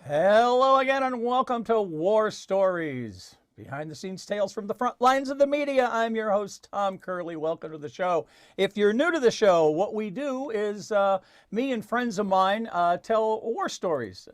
Hello again and welcome to War Stories, behind the scenes tales from the front lines of the media. I'm your host, Tom Curley. Welcome to the show. If you're new to the show, what we do is me and friends of mine tell war stories,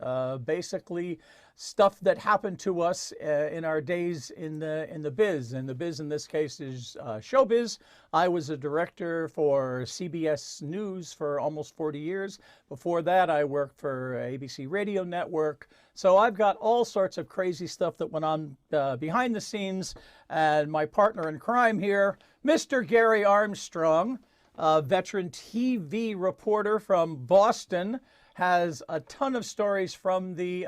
basically stuff that happened to us in our days in the biz. And the biz in this case is showbiz. I was a director for CBS News for almost 40 years. Before that, I worked for ABC Radio Network. So I've got all sorts of crazy stuff that went on behind the scenes. And my partner in crime here, Mr. Garry Armstrong, a veteran TV reporter from Boston, has a ton of stories from the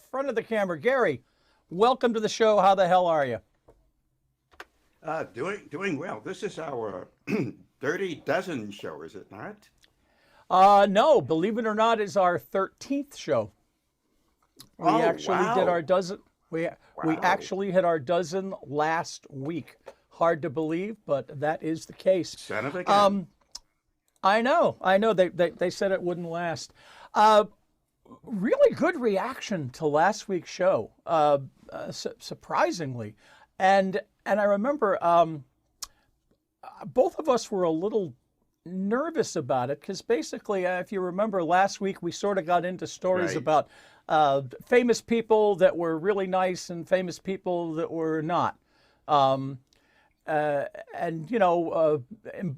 front of the camera. Garry, welcome to the show. How the hell are you? Doing well. This is our Dirty Dozen show, is it not? No, believe it or not, is our 13th show. We actually did our dozen. We actually hit our dozen last week. Hard to believe, but that is the case. Son of a gun. I know. They said it wouldn't last. Really good reaction to last week's show, surprisingly, and I remember both of us were a little nervous about it because basically, if you remember last week, we sort of got into stories about famous people that were really nice and famous people that were not. And you know,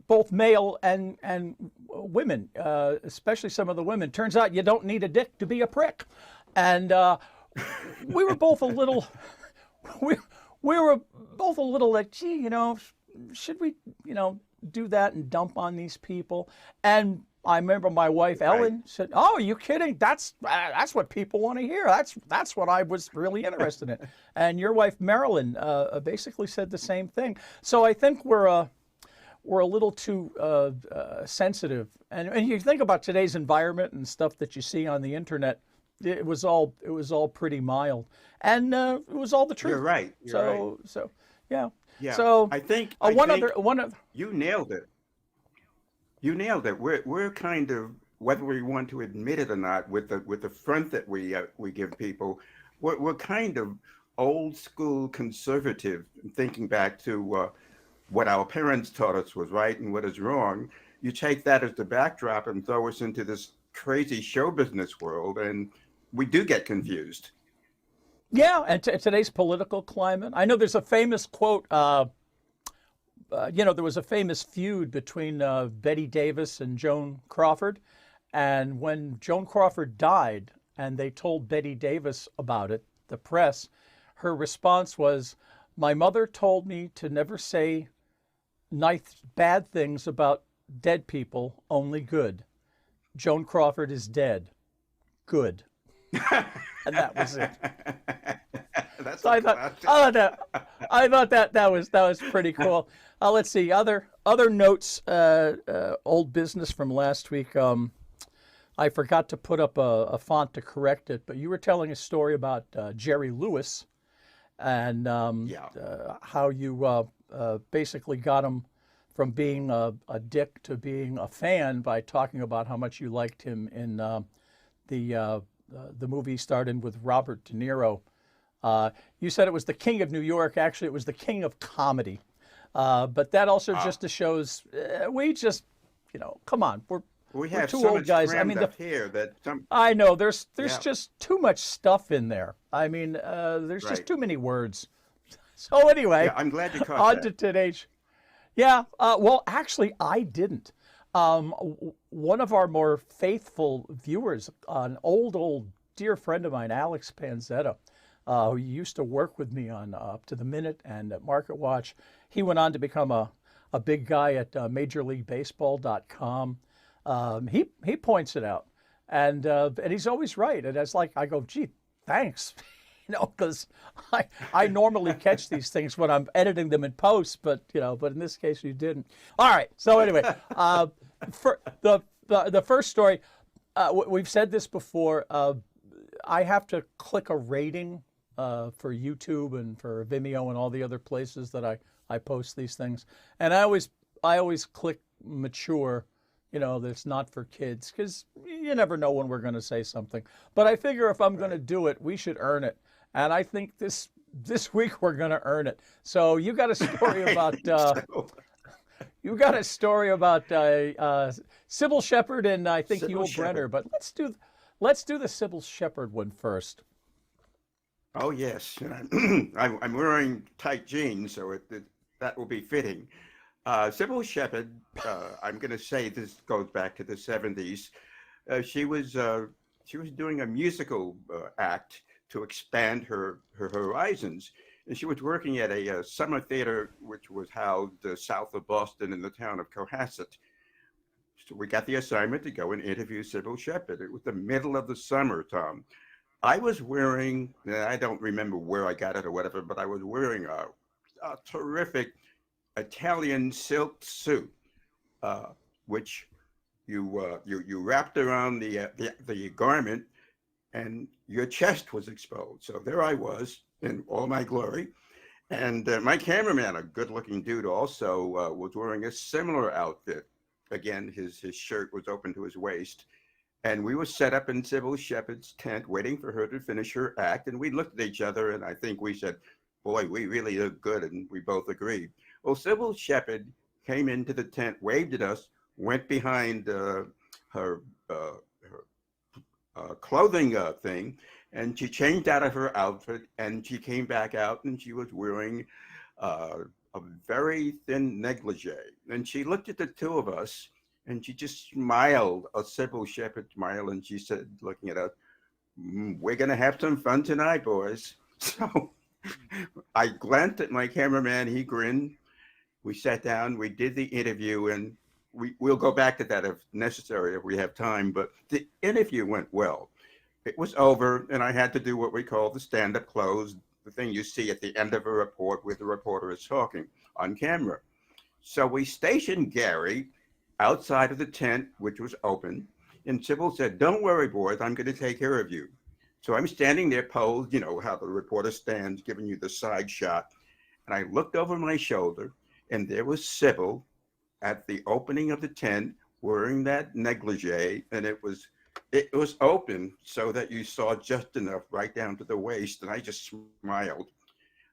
both male and women, especially some of the women. Turns out you don't need a dick to be a prick, and we were both a little, we were both a little like, gee, you know, should we, you know, do that and dump on these people? And I remember my wife Ellen said, "Oh, are you kidding? That's what people want to hear. That's what I was really interested in." And your wife Marilyn basically said the same thing. So I think we're a little too sensitive. And you think about today's environment and stuff that you see on the internet. It was all pretty mild, and it was all the truth. You're right. So yeah. Yeah. So I think you nailed it. You nailed it. We're kind of, whether we want to admit it or not, with the front that we give people, we're kind of old school conservative, thinking back to what our parents taught us was right and what is wrong. You take that as the backdrop and throw us into this crazy show business world, and we do get confused. Yeah, and today's political climate. I know there's a famous quote. You know, there was a famous feud between Betty Davis and Joan Crawford. And when Joan Crawford died and they told Betty Davis about it, the press, her response was, "My mother told me to never say nice, bad things about dead people, only good. Joan Crawford is dead. Good." And that was it. That's So I thought that was pretty cool. Let's see other notes. Old business from last week. I forgot to put up a font to correct it, but you were telling a story about Jerry Lewis and how you basically got him from being a dick to being a fan by talking about how much you liked him in the movie starred in with Robert De Niro. You said it was the King of New York. Actually, it was the King of Comedy. But that also just shows we just, you know, come on, we we're have two so old much guys. I mean, up here that I know there's just too much stuff in there. I mean, there's just too many words. So anyway, I'm glad you caught on that. to today's. Yeah, well, actually, I didn't. One of our more faithful viewers, an old dear friend of mine, Alex Panzetta, who used to work with me on Up to the Minute and at Market Watch, he went on to become a big guy at MajorLeagueBaseball.com. He points it out, and he's always right. And it's like I go, gee, thanks. You know, because I normally catch these things when I'm editing them in post, but in this case you didn't. All right. So anyway, for the first story, we've said this before. I have to click a rating for YouTube and for Vimeo and all the other places that I post these things, and I always click mature. That's not for kids because you never know when we're going to say something. But I figure if I'm going to do it, we should earn it. And I think this week we're going to earn it. So you got a story about you got a story about Sybil Shepherd and I think Sybil Yul Brenner. Shepherd. But let's do the Sybil Shepherd one first. Oh yes, I'm wearing tight jeans, so that will be fitting. Sybil Shepherd, I'm going to say this goes back to the 70s. She was doing a musical act to expand her horizons, and she was working at a summer theater which was housed south of Boston in the town of Cohasset. So we got the assignment to go and interview Sybil Shepherd. It was the middle of the summer, Tom. I was wearing, I don't remember where I got it or whatever, but I was wearing a terrific Italian silk suit, which you wrapped around the garment, and your chest was exposed. So there I was in all my glory, and my cameraman, a good-looking dude, also was wearing a similar outfit. Again, his shirt was open to his waist. And we were set up in Sybil Shepherd's tent waiting for her to finish her act. And we looked at each other and I think we said, boy, we really look good. And we both agreed. Well, Sybil Shepherd came into the tent, waved at us, went behind her clothing thing, and she changed out of her outfit and she came back out and she was wearing a very thin negligee. And she looked at the two of us and she just smiled, a Sybil Shepherd smile, and she said, looking at us, we're going to have some fun tonight, boys. So I glanced at my cameraman. He grinned. We sat down. We did the interview, and we'll go back to that if necessary, if we have time. But the interview went well. It was over, and I had to do what we call the stand-up close, the thing you see at the end of a report where the reporter is talking on camera. So we stationed Garry outside of the tent, which was open. And Sybil said, don't worry, boys, I'm going to take care of you. So I'm standing there posed, you know, how the reporter stands, giving you the side shot. And I looked over my shoulder, and there was Sybil at the opening of the tent wearing that negligee. And it was open so that you saw just enough right down to the waist. And I just smiled.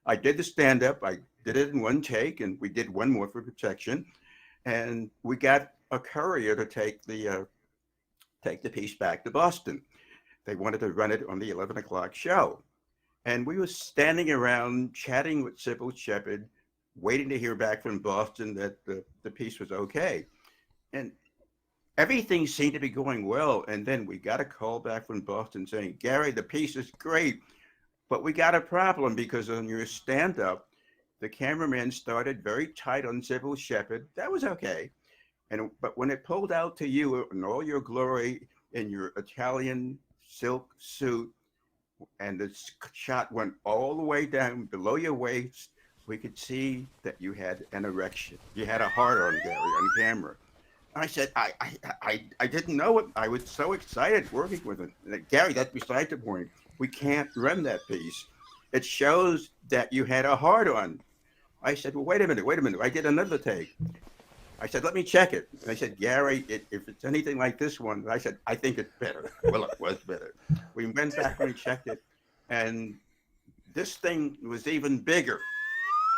I did the stand-up. I did it in one take, and we did one more for protection. And we got a courier to take the piece back to Boston. They wanted to run it on the 11 o'clock show. And we were standing around chatting with Sybil Shepherd, waiting to hear back from Boston that the piece was okay. And everything seemed to be going well. And then we got a call back from Boston saying, Garry, the piece is great, but we got a problem because on your stand-up, the cameraman started very tight on Sybil Shepherd. That was okay. But when it pulled out to you in all your glory in your Italian silk suit, and the shot went all the way down below your waist, we could see that you had an erection. You had a hard on, Garry, on camera. I said, I didn't know it. I was so excited working with it. Garry, that's beside the point. We can't run that piece. It shows that you had a hard on. I said, well, wait a minute. I did another take. I said, let me check it. And I said, Garry, if it's anything like this one, I said, I think it's better. Well, it was better. We went back and we checked it, and this thing was even bigger.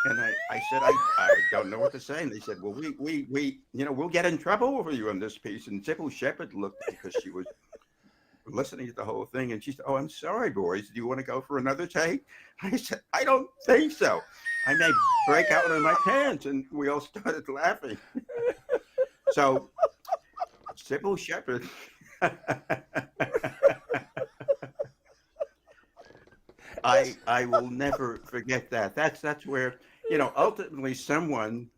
And I said, I don't know what to say. And they said, well, we we'll get in trouble over you on this piece. And Sybil Shepherd looked, because she was listening to the whole thing, and she said, oh, I'm sorry, boys. Do you want to go for another take? I said, I don't think so. I may break out in my pants. And we all started laughing. So Sybil Shepherd. I will never forget that. That's where, ultimately someone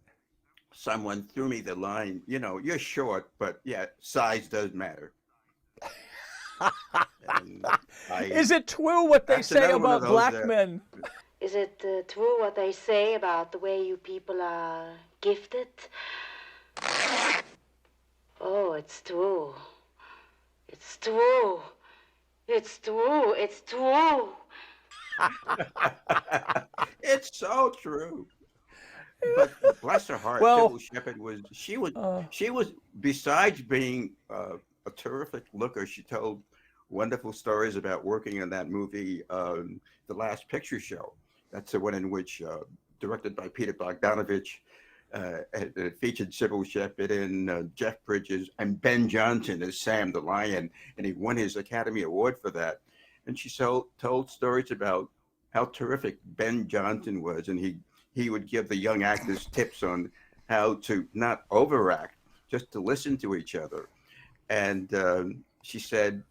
threw me the line, you're short, but yeah, size does matter. Is it true what they say about black men? Is it true what they say about the way you people are gifted? Oh, it's true. It's true. It's true. It's true. It's so true. But bless her heart, Well, Sybil Shepherd was besides being a terrific looker. She told wonderful stories about working on that movie, The Last Picture Show. That's the one in which, directed by Peter Bogdanovich, it featured Sybil Shepherd and Jeff Bridges and Ben Johnson as Sam the Lion, and he won his Academy Award for that. And she told stories about how terrific Ben Johnson was, and he would give the young actors tips on how to not overact, just to listen to each other. And she said,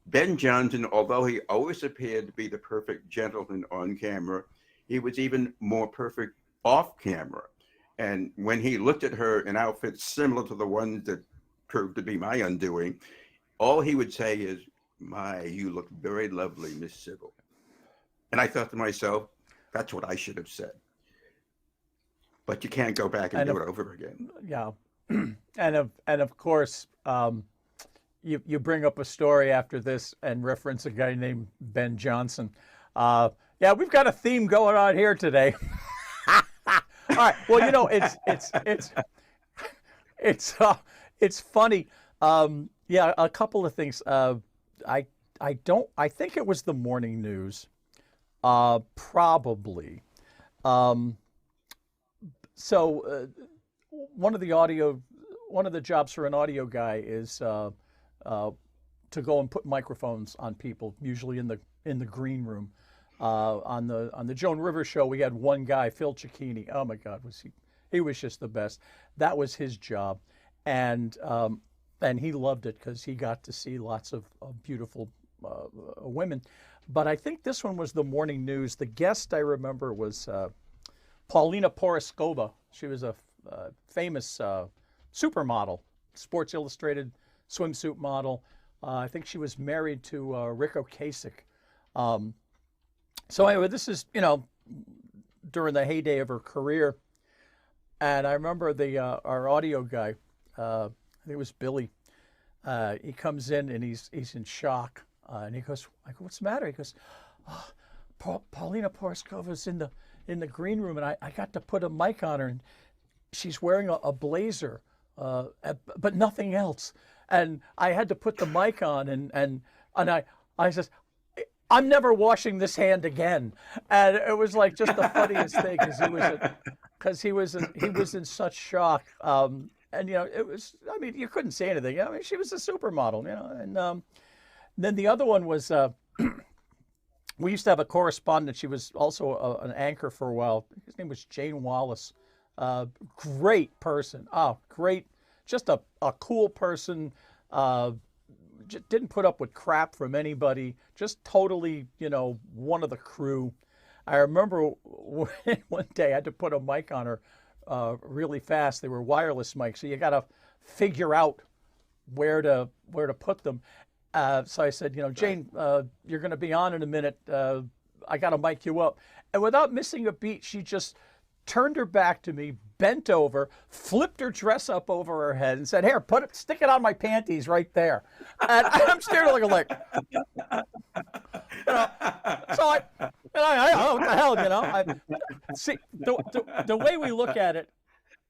Ben Johnson, although he always appeared to be the perfect gentleman on camera, he was even more perfect off camera. And when he looked at her in outfits similar to the ones that proved to be my undoing, all he would say is, "My, you look very lovely, Miss Sybil." And I thought to myself, that's what I should have said. But you can't go back and do it over again. Yeah. and of course, you bring up a story after this and reference a guy named Ben Johnson. Yeah, we've got a theme going on here today. All right. Well, you know, it's funny. Yeah, a couple of things. I think it was the morning news. Probably. So one of the jobs for an audio guy is to go and put microphones on people, usually in the green room. On the Joan Rivers show, we had one guy, Phil Cicchini. Oh my God, he was just the best. That was his job, and he loved it because he got to see lots of beautiful women. But I think this one was the morning news. The guest I remember was Paulina Poroskova. She was a famous supermodel, Sports Illustrated swimsuit model. I think she was married to Rick Ocasek. So anyway, this is, during the heyday of her career. And I remember our audio guy, I think it was Billy, he comes in and he's in shock. And he goes, I go, "What's the matter?" He goes, "Oh, Paulina Poroskova's in the green room, and I got to put a mic on her, and she's wearing a blazer, but nothing else. And I had to put the mic on, and I says, I'm never washing this hand again." And it was like just the funniest thing because he was in such shock. And it was, I mean, you couldn't say anything. I mean, she was a supermodel, and then the other one was, we used to have a correspondent. She was also an anchor for a while. His name was Jane Wallace. Great person. Oh, great. Just a cool person. Just didn't put up with crap from anybody. Just totally, one of the crew. I remember one day I had to put a mic on her really fast. They were wireless mics, so you got to figure out where to put them. So I said, "Jane, you're going to be on in a minute. I got to mic you up." And without missing a beat, she just turned her back to me, bent over, flipped her dress up over her head, and said, "Here, stick it on my panties right there." And I'm staring like, So I what the hell, see, the way we look at it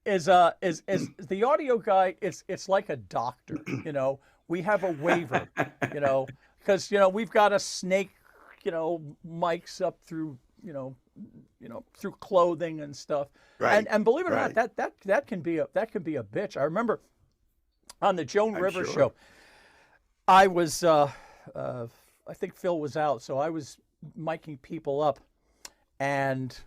is the audio guy. It's like a doctor, We have a waiver, because we've got to snake, mics up through, through clothing and stuff. Right. And believe it or not, that can be a bitch. I remember on the Joan Rivers show, I was I think Phil was out, so I was miking people up, and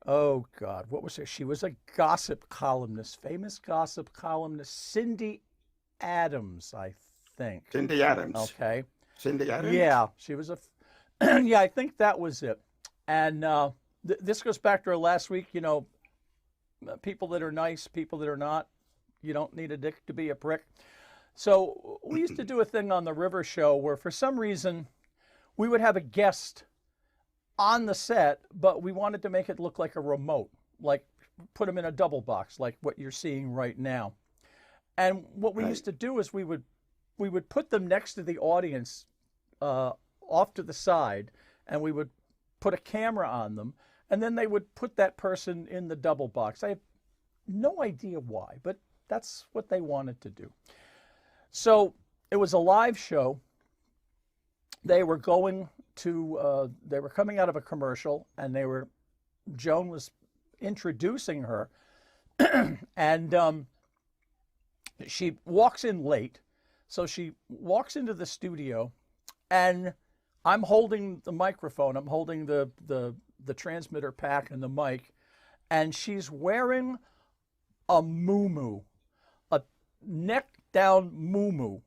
oh God, what was her? She was a gossip columnist, famous gossip columnist, Cindy Adams, I think. Cindy Adams. Okay. Cindy Adams? Yeah, she was yeah, I think that was it. And this goes back to our last week, people that are nice, people that are not. You don't need a dick to be a prick. So we used to do a thing on the River Show where for some reason we would have a guest on the set, but we wanted to make it look like a remote, like put them in a double box, like what you're seeing right now. And what we used to do is we would put them next to the audience, off to the side, and we would put a camera on them, and then they would put that person in the double box. I have no idea why, but that's what they wanted to do. So it was a live show. They were going to, they were coming out of a commercial, and Joan was introducing her, and she walks in late. So she walks into the studio, and I'm holding the microphone. I'm holding the transmitter pack and the mic, and she's wearing a muumuu, a neck down muumuu.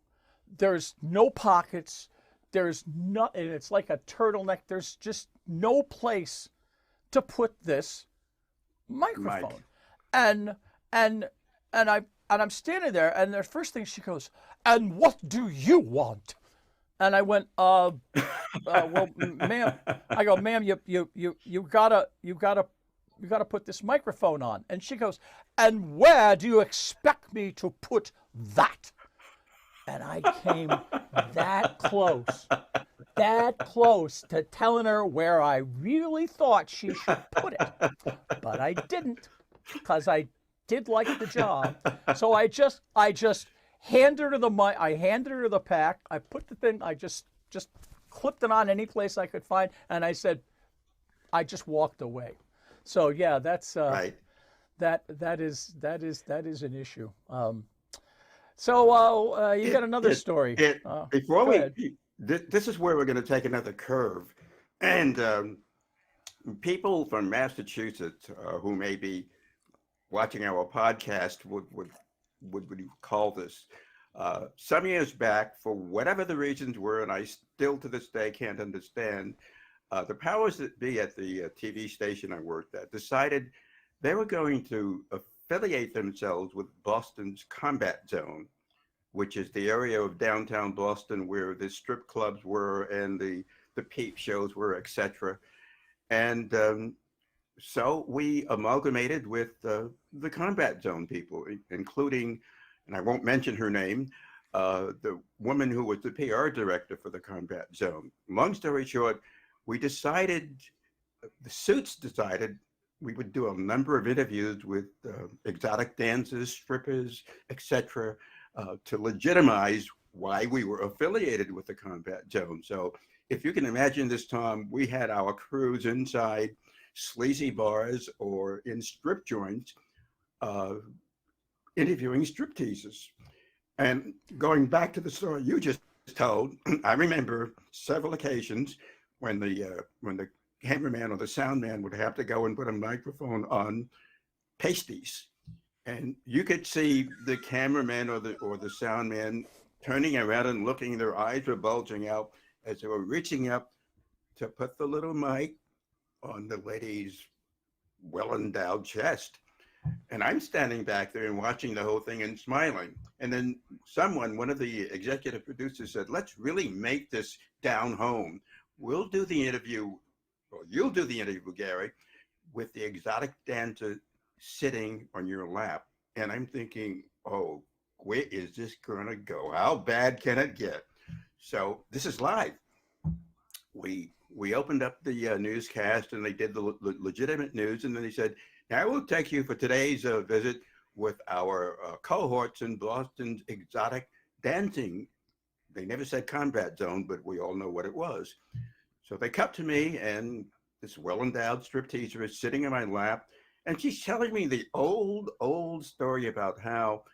There's no pockets. There's no, and it's like a turtleneck. There's just no place to put this microphone. Mike. And I'm standing there, and the first thing she goes, "And what do you want?" And I went, well, ma'am. I go, "Ma'am, you gotta put this microphone on." And she goes, "And where do you expect me to put that?" And I came that close to telling her where I really thought she should put it, but I didn't, because I did like the job. So I just handed her the mic. I handed her the pack. I put the thing. I just clipped it on any place I could find, and I said, I just walked away. So yeah, that's Right. that is an issue. So you got another story. Before go ahead. this is where we're going to take another curve, and people from Massachusetts who may be watching our podcast would call this. Some years back, for whatever the reasons were, and I still to this day can't understand, the powers that be at the TV station I worked at decided they were going to affiliate themselves with Boston's Combat Zone, which is the area of downtown Boston where the strip clubs were and the peep shows were, etc. And so we amalgamated with the Combat Zone people, including, and I won't mention her name, the woman who was the PR director for the Combat Zone. Long story short, the suits decided we would do a number of interviews with exotic dancers, strippers, etc., to legitimize why we were affiliated with the Combat Zone. So if you can imagine this, Tom, we had our crews inside sleazy bars or in strip joints interviewing stripteasers. And going back to the story you just told, I remember several occasions when the cameraman or the sound man would have to go and put a microphone on pasties, and you could see the cameraman or the sound man turning around and looking. Their eyes were bulging out as they were reaching up to put the little mic on the lady's well-endowed chest. And I'm standing back there and watching the whole thing and smiling. And then one of the executive producers said, "Let's really make this down home. We'll do the interview, or you'll do the interview, Garry, with the exotic dancer sitting on your lap." And I'm thinking, oh, where is this going to go? How bad can it get? So this is live. We opened up the newscast, and they did the legitimate news. And then they said, "Now we'll take you for today's visit with our cohorts in Boston's exotic dancing." They never said Combat Zone, but we all know what it was. So they cut to me, and this well-endowed stripteaser is sitting in my lap, and she's telling me the old story about how,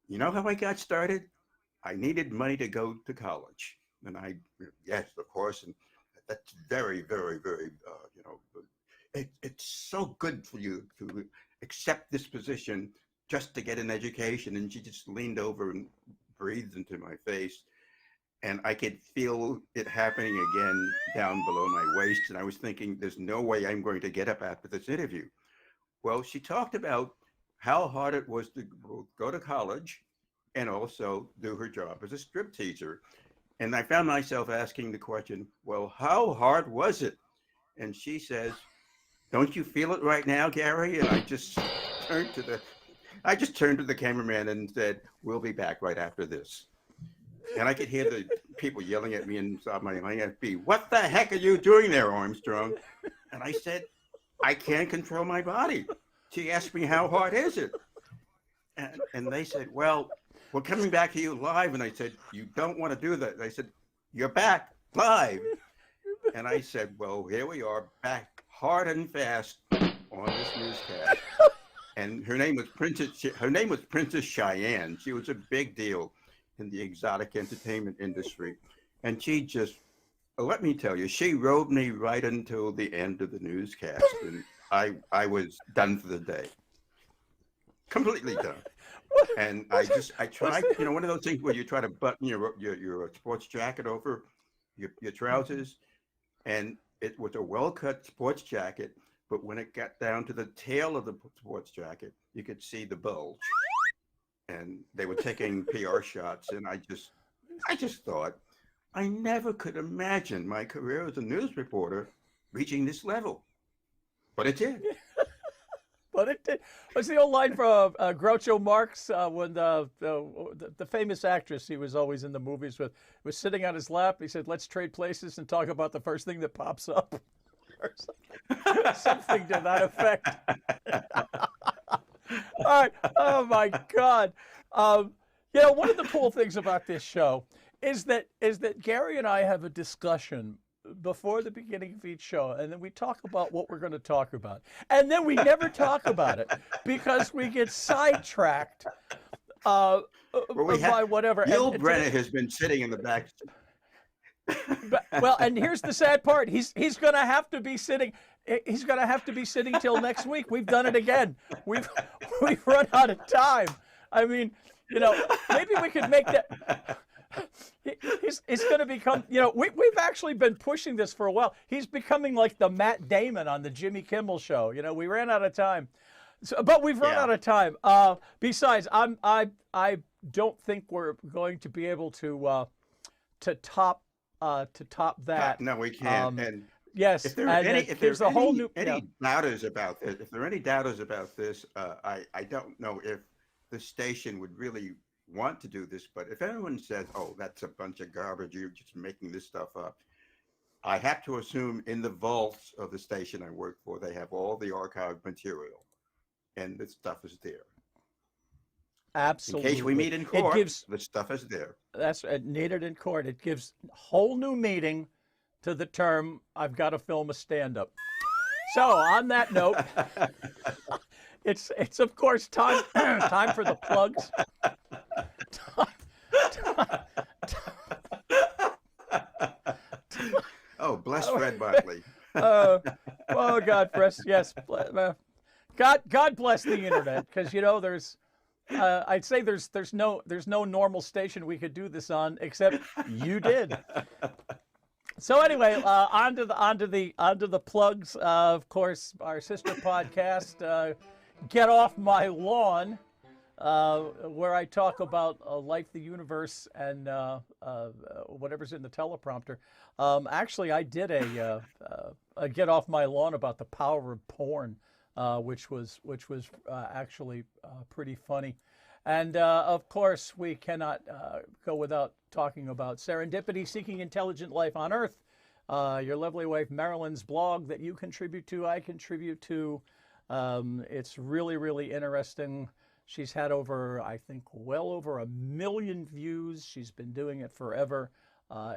you know how I got started? I needed money to go to college. And yes, of course. And that's very, very, very, it's so good for you to accept this position just to get an education. And she just leaned over and breathed into my face. And I could feel it happening again down below my waist. And I was thinking, there's no way I'm going to get up after this interview. Well, she talked about how hard it was to go to college and also do her job as a stripteaser. And I found myself asking the question, well, how hard was it? And she says, "Don't you feel it right now, Garry?" And I just turned to the cameraman and said, "We'll be back right after this." And I could hear the people yelling at me inside my IFB, "What the heck are you doing there, Armstrong?" And I said, "I can't control my body." She asked me, "How hard is it?" And they said, "Well, we're coming back to you live. And I said, you don't want to do that. They said, you're back live. And I said, well, here we are, back hard and fast on this newscast. And her name was Princess Cheyenne. She was a big deal in the exotic entertainment industry. And she just, let me tell you, she rode me right until the end of the newscast. And I was done for the day. Completely done. And I tried, one of those things where you try to button your sports jacket over your trousers. And it was a well-cut sports jacket, but when it got down to the tail of the sports jacket, you could see the bulge. And they were taking PR shots, and I just thought, I never could imagine my career as a news reporter reaching this level. But it did. But it did. What's the old line from Groucho Marx when the famous actress he was always in the movies with was sitting on his lap? He said, let's trade places and talk about the first thing that pops up. Or something to that effect. All right. Oh, my God. One of the cool things about this show is that Garry and I have a discussion before the beginning of each show, and then we talk about what we're going to talk about, and then we never talk about it because we get sidetracked by whatever. Neil Brenner has been sitting in the back. Well, and here's the sad part: he's going to have to be sitting. He's going to have to be sitting till next week. We've done it again. We've run out of time. I mean, maybe we could make that. He's going to become, we've actually been pushing this for a while. He's becoming like the Matt Damon on the Jimmy Kimmel show. We ran out of time, but we've run out of time. Besides, I don't think we're going to be able to top that. No, we can't. And yes, if there are any doubters about this, I don't know if the station would really want to do this, but if anyone says, oh, that's a bunch of garbage, you're just making this stuff up, I have to assume in the vaults of the station I work for, they have all the archived material, and this stuff is there. Absolutely. In case we meet in court, the stuff is there. That's needed in court. It gives whole new meaning to the term, I've got to film a stand-up. So on that note, it's of course time for the plugs. Oh, bless Fred Bartley. Oh, God bless. Yes, God bless the internet, because there's. I'd say there's no normal station we could do this on except you did. So anyway, onto the plugs. Of course, our sister podcast, Get Off My Lawn, where I talk about life, the universe, and whatever's in the teleprompter. Actually, I did a Get Off My Lawn about the power of porn, which was actually pretty funny. And of course, we cannot go without talking about Serendipity, Seeking Intelligent Life on Earth, your lovely wife Marilyn's blog that you contribute to, I contribute to. It's really, really interesting. She's had I think, well over 1 million views. She's been doing it forever.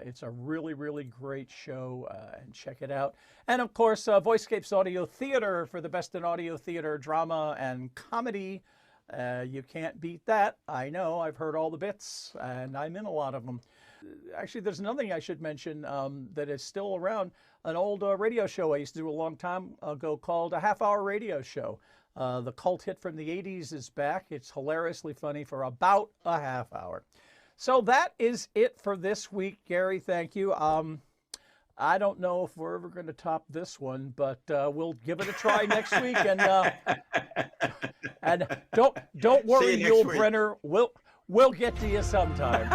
It's a really, really great show, and check it out. And of course, Voicescapes Audio Theater for the best in audio theater, drama, and comedy. You can't beat that. I know, I've heard all the bits, and I'm in a lot of them. Actually, there's another thing I should mention that is still around, an old radio show I used to do a long time ago called A Half Hour Radio Show. The cult hit from the 80s is back. It's hilariously funny for about a half hour. So that is it for this week, Garry. Thank you. I don't know if we're ever going to top this one, but we'll give it a try next week. And don't worry, Neil Brenner. We'll get to you sometime.